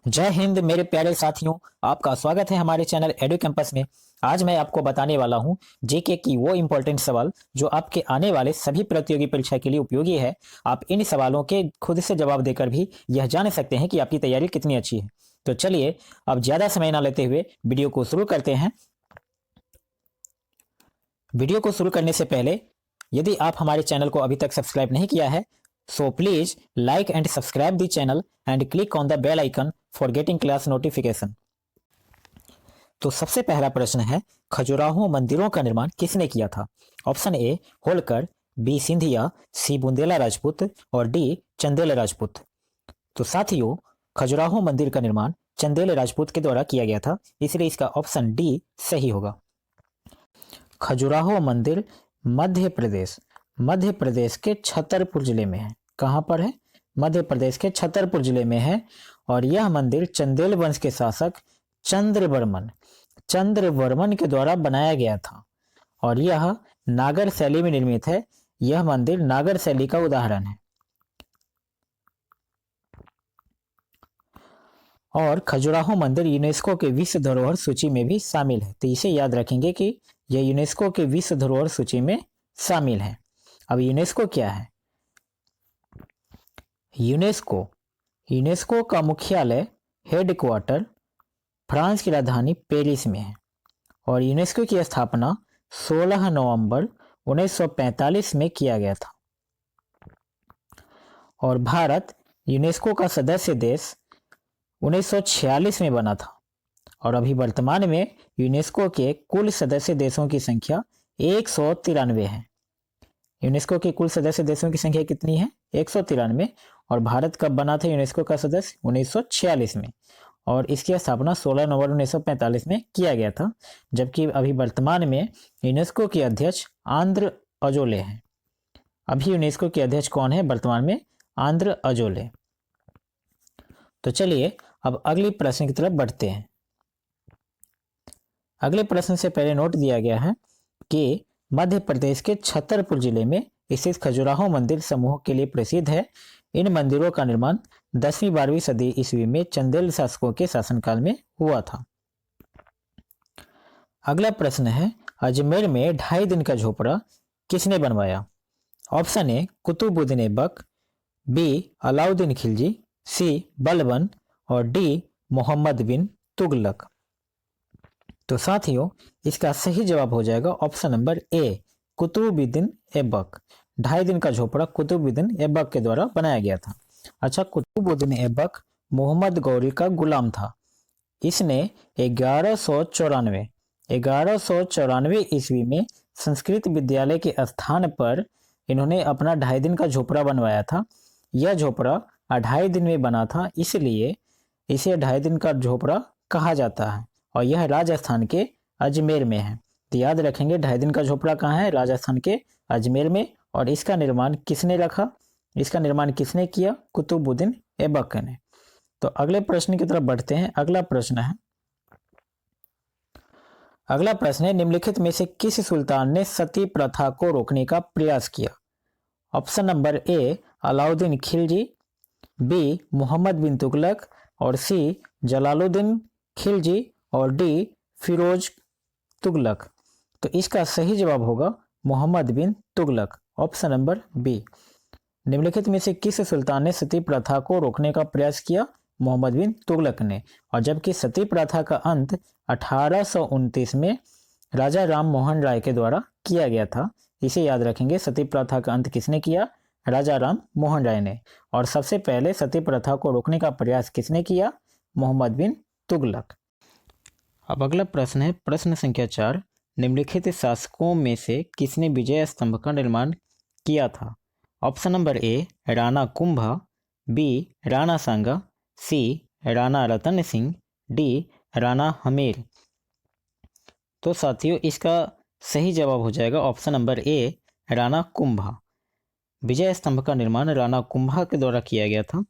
जय हिंद मेरे प्यारे साथियों। आपका स्वागत है हमारे चैनल एडु कैंपस में। आज मैं आपको बताने वाला हूं जेके की वो इम्पोर्टेंट सवाल जो आपके आने वाले सभी प्रतियोगी परीक्षा के लिए उपयोगी है। आप इन सवालों के खुद से जवाब देकर भी यह जान सकते हैं कि आपकी तैयारी कितनी अच्छी है। तो चलिए अब ज्यादा समय ना लेते हुए वीडियो को शुरू करते हैं। वीडियो को शुरू करने से पहले यदि आप हमारे चैनल को अभी तक सब्सक्राइब नहीं किया है so please like and subscribe the channel and click on the bell icon for getting class notification। तो सबसे पहला प्रश्न है, खजुराहो मंदिरों का निर्माण किसने किया था? Option A Holkar, B Scindia, C Bundela Rajput और डी चंदेल राजपूत। तो साथियों, खजुराहो मंदिर का निर्माण चंदेल राजपूत के द्वारा किया गया था, इसलिए इसका ऑप्शन डी सही होगा। खजुराहो मंदिर मध्य प्रदेश के छतरपुर जिले में है। कहां पर है? मध्य प्रदेश के छतरपुर जिले में है। और यह मंदिर चंदेल वंश के शासक चंद्रवर्मन के द्वारा बनाया गया था और यह नागर शैली में निर्मित है। यह मंदिर नागर शैली का उदाहरण है। और खजुराहो मंदिर यूनेस्को के विश्व धरोहर सूची में भी शामिल है, तो इसे याद रखेंगे कि यह यूनेस्को के विश्व धरोहर सूची में शामिल है। अब यूनेस्को क्या है? यूनेस्को का मुख्यालय हेडक्वार्टर फ्रांस की राजधानी पेरिस में है और यूनेस्को की स्थापना 16 नवंबर 1945 में किया गया था। और भारत यूनेस्को का सदस्य देश 1946 में बना था और अभी वर्तमान में यूनेस्को के कुल सदस्य देशों की संख्या 193 है। यूनेस्को के कुल सदस्य देशों की संख्या कितनी है? 193। और भारत कब बना था यूनेस्को का सदस्य? 1946 में। और इसकी स्थापना 16 नवंबर 1945 में किया गया था, जबकि अभी वर्तमान में यूनेस्को के अध्यक्ष आंद्र अजोले हैं। अभी यूनेस्को के अध्यक्ष कौन है वर्तमान में? Andre Azoulay. तो चलिए अब अगली प्रश्न की तरफ बढ़ते हैं। अगले प्रश्न से पहले नोट दिया गया है कि मध्य प्रदेश के छतरपुर जिले में स्थित खजुराहो मंदिर समूह के लिए प्रसिद्ध है। इन मंदिरों का निर्माण 10वीं-12वीं सदी ईस्वी में चंदेल शासकों के शासनकाल में हुआ था। अगला प्रश्न है, अजमेर में 2.5 दिन का झोपड़ा किसने बनवाया? Option A Qutbuddin Aibak, B Alauddin Khilji, C Balban और डी मोहम्मद बिन तुगलक। तो साथियों, इसका सही जवाब हो जाएगा option number A Qutbuddin Aibak. 2.5 दिन का झोपड़ा कुतुबुद्दीन ऐबक के द्वारा बनाया गया था। अच्छा, कुतुबुद्दीन ऐबक मोहम्मद गौरी का गुलाम था। इसने 1194 ईस्वी में संस्कृत विद्यालय के स्थान पर इन्होंने अपना 2.5 दिन का झोपड़ा बनवाया था। यह झोपड़ा 2.5 दिन में बना था, इसलिए इसे 2.5 दिन का झोपड़ा कहा जाता है और यह राजस्थान के अजमेर में है। तो याद रखेंगे 2.5 दिन का झोपड़ा कहाँ है? राजस्थान के अजमेर में। और इसका निर्माण किसने रखा? इसका निर्माण किसने किया? कुतुबुद्दीन ऐबक ने। तो अगले प्रश्न की तरफ बढ़ते हैं। अगला प्रश्न है, निम्नलिखित में से किस सुल्तान ने सती प्रथा को रोकने का प्रयास किया? Option number A Alauddin Khilji, B Mohammad bin Tughlaq और सी जलालुद्दीन खिलजी और डी फिरोज तुगलक। तो इसका सही जवाब होगा Mohammad bin Tughlaq, option number B. निम्नलिखित में से किस सुल्तान ने सती प्रथा को रोकने का प्रयास किया? मोहम्मद बिन तुगलक ने। और जबकि सती प्रथा का अंत 1829 में राजा राम मोहन राय के द्वारा किया गया था। इसे याद रखेंगे, सती प्रथा का अंत किसने किया? राजा राम मोहन राय ने। और सबसे पहले सती प्रथा को रोकने का प्रयास किसने किया? मोहम्मद बिन तुगलक। अब अगला प्रश्न है, प्रश्न संख्या 4, निम्नलिखित शासकों में से किसने विजय स्तंभ का निर्माण किया था? Option number A Rana Kumbha, B Rana Sanga, C Rana Ratan Singh, D Rana Hamir. तो साथियों, इसका सही जवाब हो जाएगा option number A Rana Kumbha. Vijay Stambh का निर्माण राणा कुंभा के द्वारा किया गया था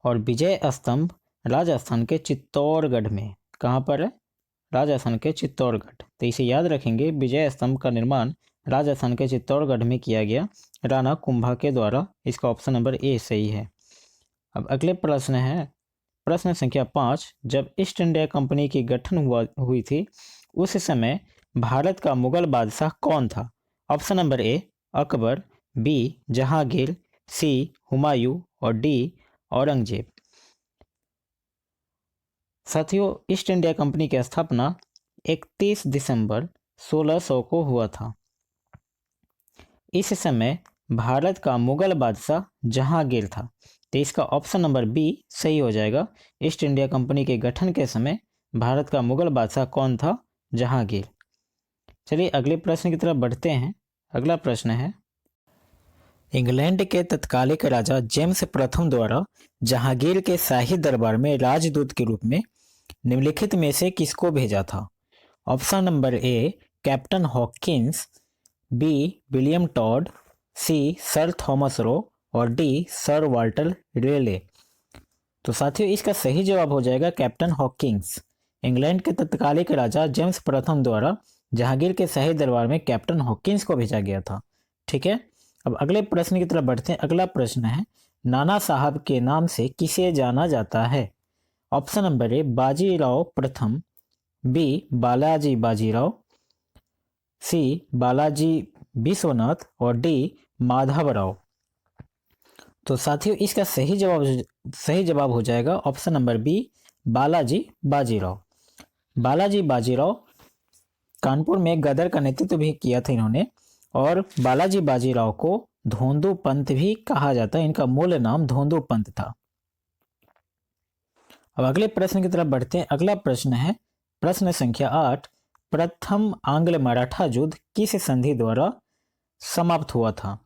और विजय स्तंभ राजस्थान के चित्तौड़गढ़ में। कहाँ पर है? राजस्थान के चित्तौड़गढ़। तो इसे याद रखेंगे, विजय स्तंभ का निर्माण राजस्थान के चित्तौड़गढ़ में किया गया राणा कुंभा के द्वारा। इसका ऑप्शन नंबर ए सही है। अब अगले प्रश्न है, प्रश्न संख्या 5, जब ईस्ट इंडिया कंपनी की गठन हुई थी उस समय भारत का मुगल बादशाह कौन था? Option number A Akbar, B Jahangir, C Humayun और डी औरंगजेब। साथियों, ईस्ट इंडिया कंपनी की स्थापना 31 दिसंबर 1600 को हुआ था। इस समय भारत का मुगल बादशाह जहांगीर था, तो इसका ऑप्शन नंबर बी सही हो जाएगा। ईस्ट इंडिया कंपनी के गठन के समय भारत का मुगल बादशाह कौन था? जहांगीर। चलिए अगले प्रश्न की तरफ बढ़ते हैं। अगला प्रश्न है, इंग्लैंड के तत्कालिक राजा जेम्स प्रथम द्वारा जहांगीर के शाही दरबार में राजदूत के रूप में निम्नलिखित में से किसको भेजा था? Option number A Captain Hawkins, B William Tod, C Sir Thomas Roe और डी सर वाल्टर रेले। तो साथियों, इसका सही जवाब हो जाएगा कैप्टन हॉकिंस। इंग्लैंड के तत्कालिक राजा जेम्स प्रथम द्वारा जहांगीर के शाही दरबार में कैप्टन हॉकिंस को भेजा गया था। ठीक है, अब अगले प्रश्न की तरफ बढ़ते हैं। अगला प्रश्न है, नाना साहब के नाम से किसे जाना जाता है? ऑप्शन नंबर ए बाजीराव प्रथम, बी बालाजी बाजीराव, सी बालाजी विश्वनाथ और डी माधवराव। तो साथियों, इसका सही जवाब हो जाएगा option number B Balaji Bajirao. Balaji Bajirao Kanpur में गदर का नेतृत्व भी किया था इन्होंने, और बालाजी बाजीराव को धोंदू पंत भी कहा जाता है। इनका मूल नाम धोंदू पंत था। अब अगले प्रश्न की तरफ बढ़ते हैं। अगला प्रश्न है प्रश्न संख्या 8, प्रथम आंग्ल मराठा युद्ध किस संधि द्वारा समाप्त हुआ था?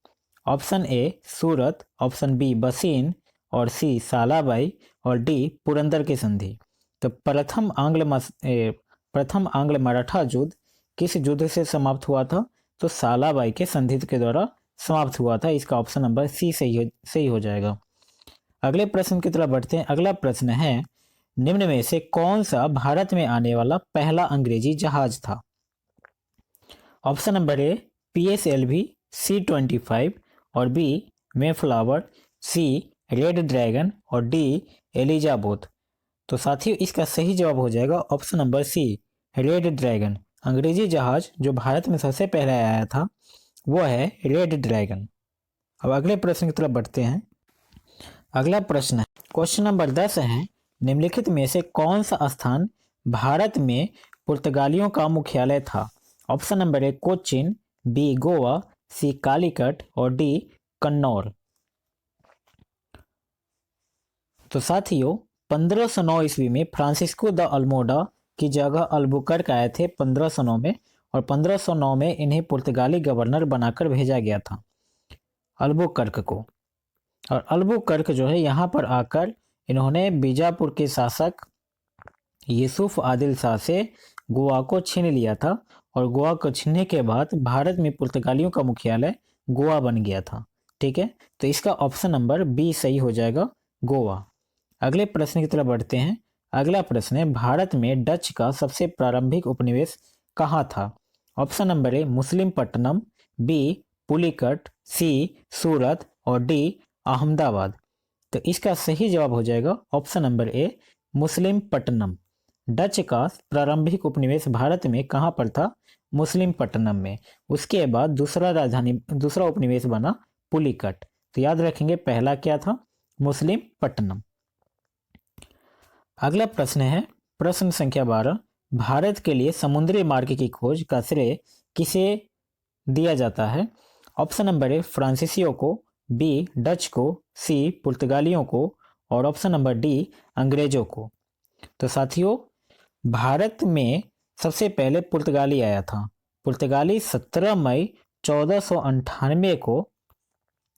Option A Surat, option B Bassein और सी सालाबाई और डी पुरंदर की संधि। तो प्रथम आंग्ल मराठा युद्ध किस युद्ध से समाप्त हुआ था? तो सालाबाई के संधि के द्वारा समाप्त हुआ था। इसका ऑप्शन नंबर सी सही हो जाएगा। अगले प्रश्न की तरफ बढ़ते हैं। अगला प्रश्न है, निम्न में से कौन सा भारत में आने वाला पहला अंग्रेजी जहाज था? ऑप्शन नंबर ए PSLV C-25 और B Mayflower, C Red Dragon और डी एलिजाबेथ। तो साथियों, इसका सही जवाब हो जाएगा option number C Red Dragon. अंग्रेजी जहाज जो भारत में सबसे पहले आया था वो है रेड ड्रैगन। अब अगले प्रश्न की तरफ बढ़ते हैं। अगला प्रश्न है, क्वेश्चन नंबर 10 है, निम्नलिखित में से कौन सा स्थान भारत में पुर्तगालियों का मुख्यालय था? Option number A Cochin, B Goa, C Calicut और डी कन्नौर। तो साथियों, 1509 ईस्वी में फ्रांसिस्को द अल्मोडा की जगह अल्बुकर्क आए थे 1509 में, और 1509 में इन्हें पुर्तगाली गवर्नर बनाकर भेजा गया था अल्बुकर्क को। और अल्बुकर्क जो है यहाँ पर आकर इन्होंने बीजापुर के शासक यूसुफ आदिल शाह से गोवा को छीन लिया था, और गोवा को छीनने के बाद भारत में पुर्तगालियों का मुख्यालय गोवा बन गया था। ठीक है, तो इसका ऑप्शन नंबर बी सही हो जाएगा, गोवा। अगले प्रश्न की तरफ बढ़ते हैं। अगला प्रश्न है, भारत में डच का सबसे प्रारंभिक उपनिवेश कहाँ था? Option number A Masulipatnam, B Pulicat, C Surat और डी अहमदाबाद। तो इसका सही जवाब हो जाएगा option number A Masulipatnam. Dutch का प्रारंभिक उपनिवेश भारत में कहाँ पर था? मुस्लिम पट्टनम में। उसके बाद दूसरा उपनिवेश बना पुलिकट। तो याद रखेंगे पहला क्या था? मुस्लिम पट्टनम। अगला प्रश्न है प्रश्न संख्या 12, भारत के लिए समुद्री मार्ग की खोज का श्रेय किसे दिया जाता है? ऑप्शन नंबर ए फ्रांसीसियों को, बी डच को, सी पुर्तगालियों को और ऑप्शन नंबर डी अंग्रेजों को। तो साथियों, भारत में सबसे पहले पुर्तगाली आया था। पुर्तगाली 17 मई 1498 को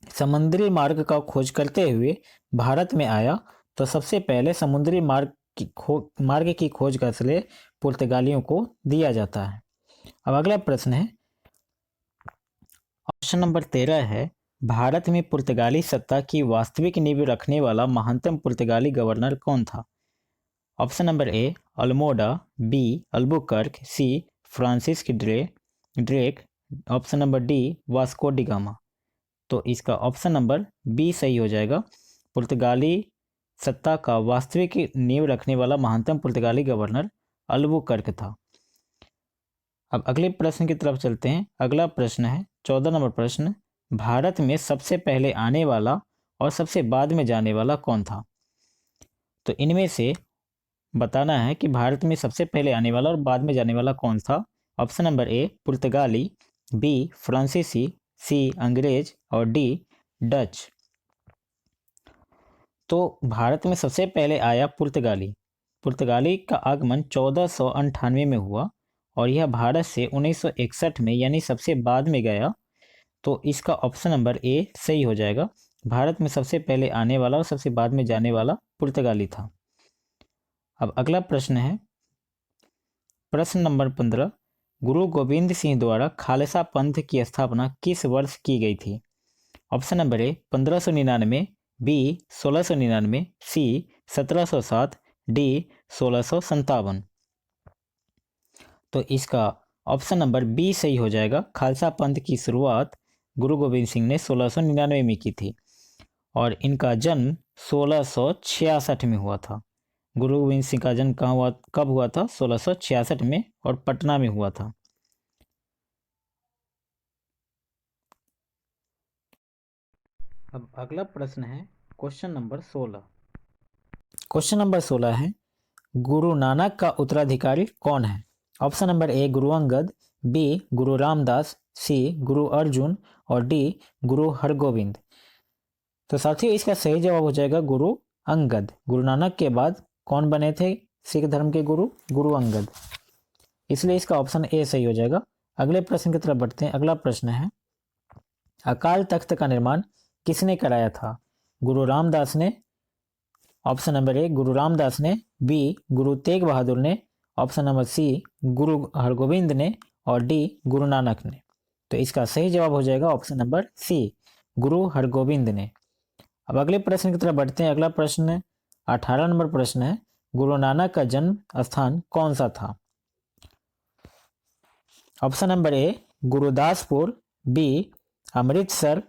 समुद्री मार्ग का खोज करते हुए भारत में आया। तो सबसे पहले समुद्री मार्ग की खोज का श्रेय पुर्तगालियों को दिया जाता है। अब अगला प्रश्न है, ऑप्शन नंबर 13 है, भारत में पुर्तगाली सत्ता की वास्तविक नींव रखने वाला महानतम पुर्तगाली गवर्नर कौन था? Option number A Almeida, B Albuquerque, C Francis Drake, option number D Vasco da Gama. तो इसका ऑप्शन नंबर बी सही हो जाएगा। पुर्तगाली सत्ता का वास्तविक नींव रखने वाला महानतम पुर्तगाली गवर्नर अल्बुकर्क था। अब अगले प्रश्न की तरफ चलते हैं। अगला प्रश्न है 14 नंबर प्रश्न, भारत में सबसे पहले आने वाला और सबसे बाद में जाने वाला कौन था? तो इनमें से बताना है कि भारत में सबसे पहले आने वाला और बाद में जाने वाला कौन था। ऑप्शन नंबर ए पुर्तगाली, बी फ्रांसीसी, सी अंग्रेज और डी डच। तो भारत में सबसे पहले आया पुर्तगाली। पुर्तगाली का आगमन 1498 में हुआ और यह भारत से 1961 में यानी सबसे बाद में गया। तो इसका ऑप्शन नंबर ए सही हो जाएगा। भारत में सबसे पहले आने वाला और सबसे बाद में जाने वाला पुर्तगाली था। अब अगला प्रश्न है प्रश्न नंबर 15, गुरु गोविंद सिंह द्वारा खालसा पंथ की स्थापना किस वर्ष की गई थी? Option number A 1599, B 1699, C 1707, D 1657। तो इसका ऑप्शन नंबर बी सही हो जाएगा। खालसा पंथ की शुरुआत गुरु गोविंद सिंह ने 1699 में की थी और इनका जन्म 1666 में हुआ था। गुरु गोविंद सिंह का जन्म कब हुआ था? 1666 में और पटना में हुआ था। अब अगला प्रश्न है क्वेश्चन नंबर 16। क्वेश्चन नंबर 16 है गुरु नानक का उत्तराधिकारी कौन है? ऑप्शन नंबर ए गुरु अंगद, बी गुरु रामदास, सी गुरु अर्जुन और डी गुरु हरगोविंद। तो साथियों इसका सही जवाब हो जाएगा गुरु अंगद। गुरु नानक के बाद कौन बने थे सिख धर्म के गुरु? गुरु अंगद। इसलिए इसका ऑप्शन ए सही हो जाएगा। अगले प्रश्न की तरफ बढ़ते हैं। अगला प्रश्न है अकाल तख्त का निर्माण किसने कराया था? गुरु रामदास ने, ऑप्शन नंबर ए गुरु रामदास ने, बी गुरु तेग बहादुर ने, ऑप्शन नंबर सी गुरु हरगोविंद ने और डी गुरु नानक ने। तो इसका सही जवाब हो जाएगा ऑप्शन नंबर सी गुरु हरगोविंद ने। अब अगले प्रश्न की तरफ बढ़ते हैं। अगला प्रश्न 18 नंबर प्रश्न है गुरु नानक का जन्म स्थान कौन सा था? Option number A Gurdaspur, B Amritsar,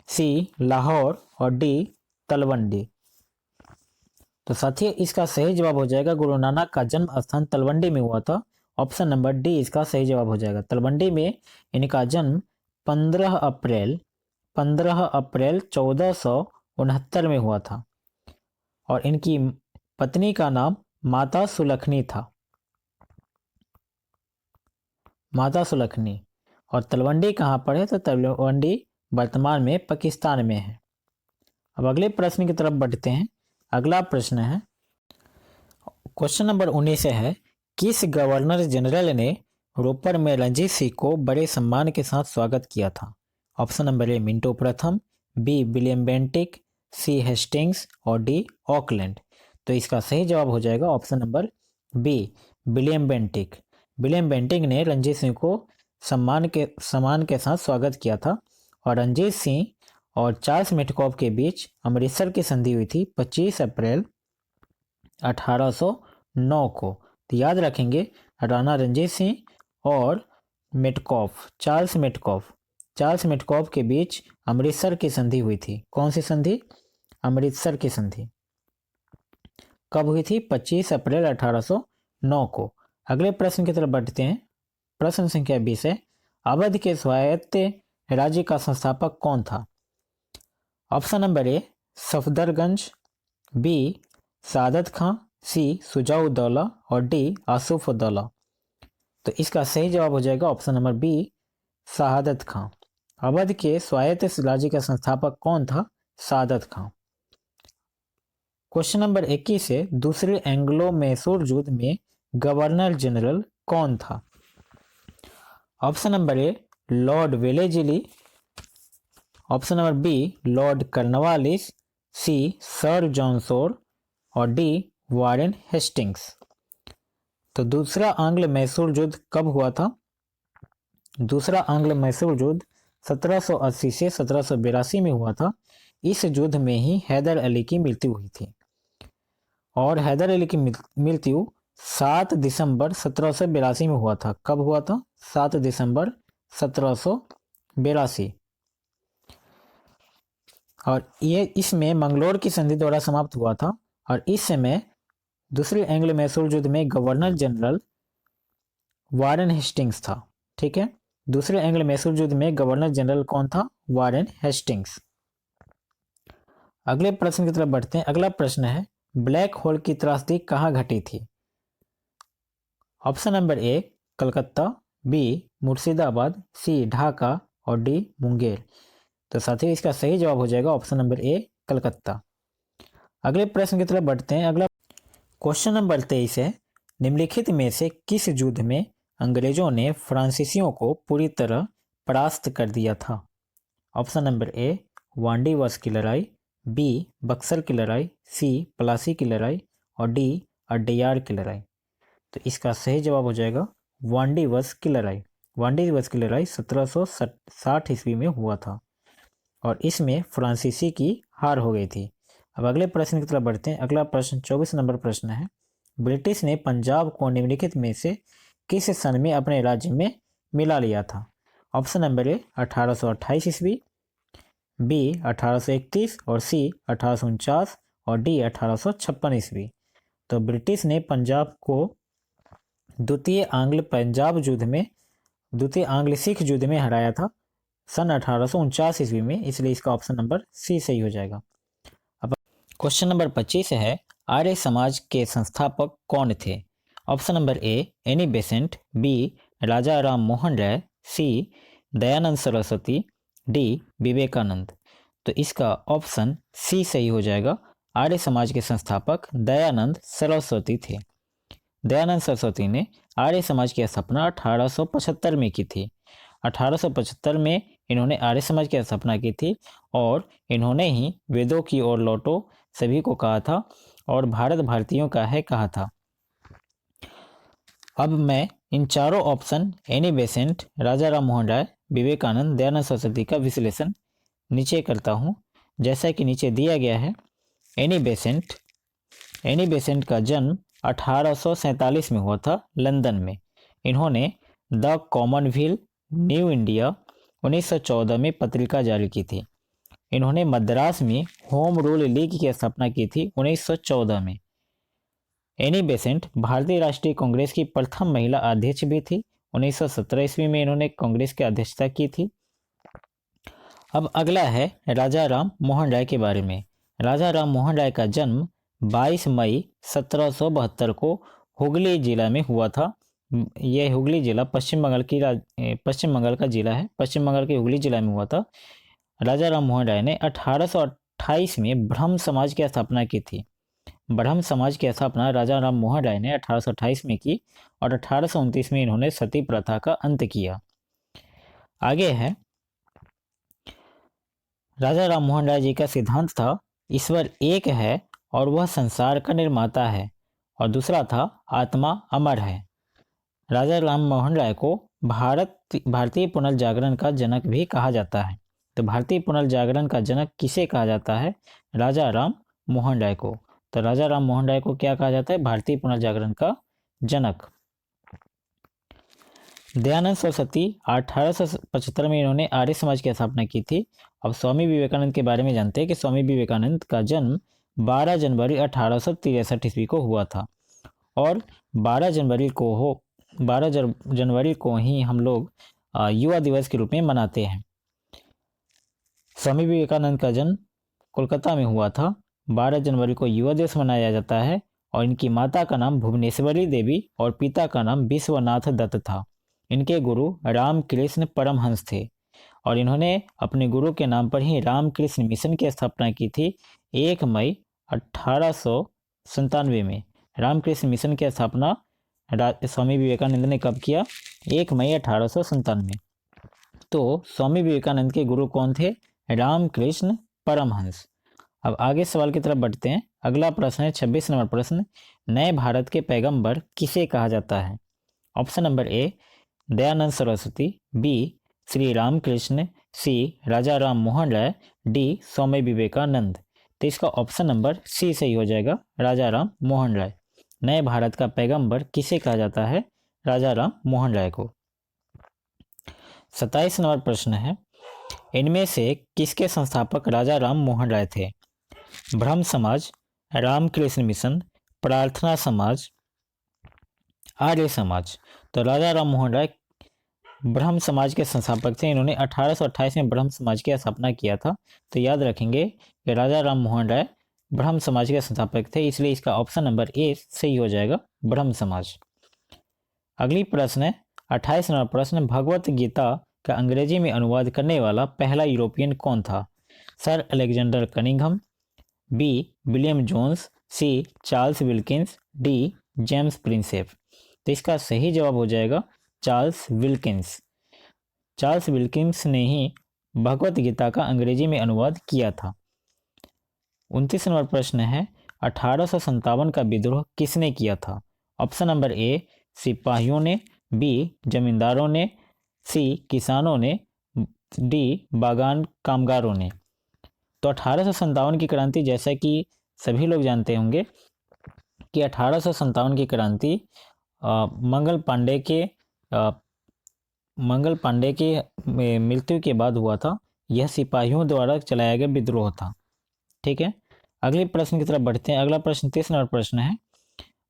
C Lahore और डी तलवंडी। तो साथियों इसका सही जवाब हो जाएगा गुरु नानक का जन्म स्थान तलवंडी में हुआ था। ऑप्शन नंबर डी इसका सही जवाब हो जाएगा। तलवंडी में इनका जन्म 15 अप्रैल 1469 में हुआ था और इनकी पत्नी का नाम माता सुलखनी था, माता सुलखनी। और तलवंडी कहाँ पर है? तो तलवंडी वर्तमान में पाकिस्तान में है। अब अगले प्रश्न की तरफ बढ़ते हैं। अगला प्रश्न है क्वेश्चन नंबर 19 है किस गवर्नर जनरल ने रोपर में रणजीत सिंह को बड़े सम्मान के साथ स्वागत किया था? ऑप्शन नंबर ए मिंटो प्रथम, B William Bentinck, C Hastings और डी ऑकलैंड। तो इसका सही जवाब हो जाएगा option number B William Bentinck. William Bentinck ने रणजीत सिंह को सम्मान के साथ स्वागत किया था और रणजीत सिंह और चार्ल्स मेटकॉफ के बीच अमृतसर की संधि हुई थी 25 अप्रैल 1809 को। तो याद रखेंगे राणा रणजीत सिंह और मेटकॉफ, चार्ल्स मेटकॉफ के बीच अमृतसर की संधि हुई थी। कौन सी संधि? अमृतसर की संधि। कब हुई थी? 25 अप्रैल 1809 को। अगले प्रश्न की तरफ बढ़ते हैं। प्रश्न संख्या 20 है अवध के स्वायत्त राज्य का संस्थापक कौन था? Option number A Safdarjung, B Saadat Khan, C Shujauddaula और डी आसुफउद्दौला। तो इसका सही जवाब हो जाएगा option number B Saadat Khan. Awadh के स्वायत्त राज्य का संस्थापक कौन था? सादत खां। क्वेश्चन नंबर 21 है दूसरे एंग्लो मैसूर युद्ध में गवर्नर जनरल कौन था? Option number A Lord Wellesley, option number B Lord Cornwallis, C Sir John Shore और डी वारेन हेस्टिंग्स। तो दूसरा आंग्ल मैसूर युद्ध कब हुआ था? दूसरा आंग्ल मैसूर युद्ध 1780 से 1782 में हुआ था। इस युद्ध में ही हैदर अली की मृत्यु हुई थी और हैदर अली की मृत्यु 7 दिसंबर 1782 में हुआ था। कब हुआ था? 7 दिसंबर 1782। और ये इसमें मंगलोर की संधि द्वारा समाप्त हुआ था और इस समय दूसरे एंग्लो मैसूर युद्ध में गवर्नर जनरल वारेन हेस्टिंग्स था। ठीक है, दूसरे एंग्लो मैसूर युद्ध में गवर्नर जनरल कौन था? Warren Hastings. अगले प्रश्न की तरफ बढ़ते हैं। अगला प्रश्न है ब्लैक होल की त्रासदी कहाँ घटी थी? Option number A Calcutta, B Murshidabad, C Dhaka और डी मुंगेर। तो साथियों इसका सही जवाब हो जाएगा ऑप्शन नंबर ए कलकत्ता। अगले प्रश्न की तरफ बढ़ते हैं। अगला क्वेश्चन नंबर 23 है निम्नलिखित में से किस युद्ध में अंग्रेजों ने फ्रांसीसियों को पूरी तरह परास्त कर दिया था? ऑप्शन नंबर ए वांडीवर्स की लड़ाई, बी बक्सर की लड़ाई, सी प्लासी की लड़ाई और डी अड्डयार की लड़ाई। तो इसका सही जवाब हो जाएगा वांडीवर्स की लड़ाई। वांडीवर्स की लड़ाई 1760 ईस्वी में हुआ था और इसमें फ्रांसीसी की हार हो गई थी। अब अगले प्रश्न की तरफ बढ़ते हैं। अगला प्रश्न 24 नंबर प्रश्न है ब्रिटिश ने पंजाब को निम्नलिखित में से किस सन में अपने राज्य में मिला लिया था? ऑप्शन नंबर ए 1828 ईस्वी, बी 1831 और सी 1849 और डी 1856 ईस्वी। तो ब्रिटिश ने पंजाब को द्वितीय आंग्ल सिख युद्ध में हराया था सन 1849 ईस्वी में, इसलिए इसका ऑप्शन नंबर सी सही हो जाएगा। अब क्वेश्चन नंबर 25 है आर्य समाज के संस्थापक कौन थे? Option number A Annie Besant, B Raja Ram Mohan Roy, C Dayanand Saraswati, D Vivekananda. तो इसका ऑप्शन सी सही हो जाएगा। आर्य समाज के संस्थापक दयानंद सरस्वती थे। दयानंद सरस्वती ने आर्य समाज की स्थापना 1875 में की थी। 1875 में इन्होंने आर्य समाज की स्थापना की थी और इन्होंने ही वेदों की ओर लौटो सभी को कहा था और भारत भारतीयों का है कहा था। अब मैं इन चारों ऑप्शन एनी बेसेंट, राजा राम मोहन राय, विवेकानंद, दयानंद सरस्वती का विश्लेषण नीचे करता हूँ। जैसा कि नीचे दिया गया है एनी बेसेंट का जन्म 1847 में हुआ था लंदन में। इन्होंने द कॉमनवेल्थ न्यू इंडिया 1914 में पत्रिका जारी की थी। इन्होंने मद्रास में होम रूल लीग की स्थापना की थी 1914 में। एनी बेसेंट भारतीय राष्ट्रीय कांग्रेस की प्रथम महिला अध्यक्ष भी थी। 1917 ईस्वी में इन्होंने कांग्रेस की अध्यक्षता की थी। अब अगला है राजा राम मोहन राय के बारे में। राजा राम मोहन राय का जन्म 22 मई 1772 को हुगली जिला में हुआ था। यह हुगली जिला पश्चिम बंगाल का जिला है। पश्चिम बंगाल के हुगली जिला में हुआ था। राजा राम मोहन राय ने 1828 में ब्रह्म समाज की स्थापना की थी। ब्रह्म समाज की स्थापना राजा राम मोहन राय ने 1828 में की और 1829 में इन्होंने सती प्रथा का अंत किया। आगे है राजा राम मोहन राय जी का सिद्धांत था ईश्वर एक है और वह संसार का निर्माता है और दूसरा था आत्मा अमर है। राजा राम मोहन राय को भारतीय पुनर्जागरण का जनक भी कहा जाता है। तो भारतीय पुनर्जागरण का जनक किसे कहा जाता है? राजा राम मोहन राय को। तो राजा राम मोहन राय को क्या कहा जाता है? भारतीय पुनर्जागरण का जनक। दयानंद सरस्वती 1875 में इन्होंने आर्य समाज की स्थापना की थी। अब स्वामी विवेकानंद के बारे में जानते हैं कि स्वामी विवेकानंद का जन्म 12 जनवरी 1863 ईस्वी को हुआ था और 12 जनवरी को ही हम लोग युवा दिवस के रूप में मनाते हैं। स्वामी विवेकानंद का जन्म कोलकाता में हुआ था। 12 जनवरी को युवा दिवस मनाया जाता है और इनकी माता का नाम भुवनेश्वरी देवी और पिता का नाम विश्वनाथ दत्त था। इनके गुरु रामकृष्ण परमहंस थे और इन्होंने अपने गुरु के नाम पर ही रामकृष्ण मिशन की स्थापना की थी 1 मई 1897 में। रामकृष्ण मिशन की स्थापना स्वामी विवेकानंद ने कब किया? 1 मई 1897। तो स्वामी विवेकानंद के गुरु कौन थे? रामकृष्ण परमहंस। अब आगे सवाल की तरफ बढ़ते हैं। अगला प्रश्न है 26 नंबर प्रश्न, नए भारत के पैगंबर किसे कहा जाता है? Option number A Dayanand Saraswati, B Shri Ramakrishna, C Raja Ram Mohan Roy, D Swami Vivekananda. तो इसका ऑप्शन नंबर सी सही हो जाएगा, राजा राम मोहन राय। नए भारत का पैगंबर किसे कहा जाता है? राजा राम मोहन राय को। 27 नंबर प्रश्न है, इनमें से किसके संस्थापक राजा राम मोहन राय थे? ब्रह्म समाज, रामकृष्ण मिशन, प्रार्थना समाज, आर्य समाज। तो राजा राम मोहन राय ब्रह्म समाज के संस्थापक थे। इन्होंने 1828 में ब्रह्म समाज की स्थापना किया था। तो याद रखेंगे कि राजा राम मोहन राय ब्रह्म समाज के संस्थापक थे, इसलिए इसका ऑप्शन नंबर ए सही हो जाएगा, ब्रह्म समाज। अगली प्रश्न है 28 नंबर प्रश्न, भगवत गीता का अंग्रेजी में अनुवाद करने वाला पहला यूरोपियन कौन था? Sir Alexander Cunningham, B William Jones, C Charles Wilkins, D James Prinsep. तो इसका सही जवाब हो जाएगा चार्ल्स विल्किंस। चार्ल्स विल्किंस ने ही भगवत गीता का अंग्रेजी में अनुवाद किया था। 29 नंबर प्रश्न है 1857 का विद्रोह किसने किया था? ऑप्शन नंबर ए सिपाहियों ने, बी जमींदारों ने, सी किसानों ने, डी बागान कामगारों ने। तो 1857 की क्रांति, जैसा कि सभी लोग जानते होंगे कि 1857 की क्रांति मंगल पांडे के मृत्यु के बाद हुआ था। यह सिपाहियों द्वारा चलाया गया विद्रोह था। ठीक है, अगले प्रश्न की तरफ बढ़ते हैं। अगला प्रश्न 30 नंबर प्रश्न है,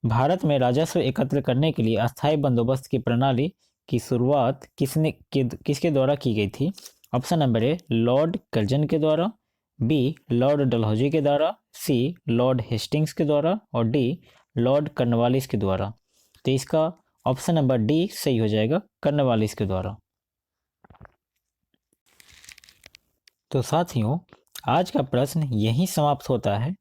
भारत में राजस्व एकत्र करने के लिए अस्थायी बंदोबस्त की प्रणाली की शुरुआत किसके द्वारा की गई थी? Option number A Lord Curzon के द्वारा, बी लॉर्ड डलहौजी के द्वारा, सी लॉर्ड हेस्टिंग्स के द्वारा और डी लॉर्ड कर्नवालिस के द्वारा। तो इसका ऑप्शन नंबर डी सही हो जाएगा, कर्नवालिस के द्वारा। तो साथियों, आज का प्रश्न यहीं समाप्त होता है।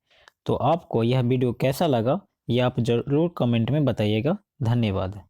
तो आपको यह वीडियो कैसा लगा, ये आप जरूर कमेंट में बताइएगा। धन्यवाद।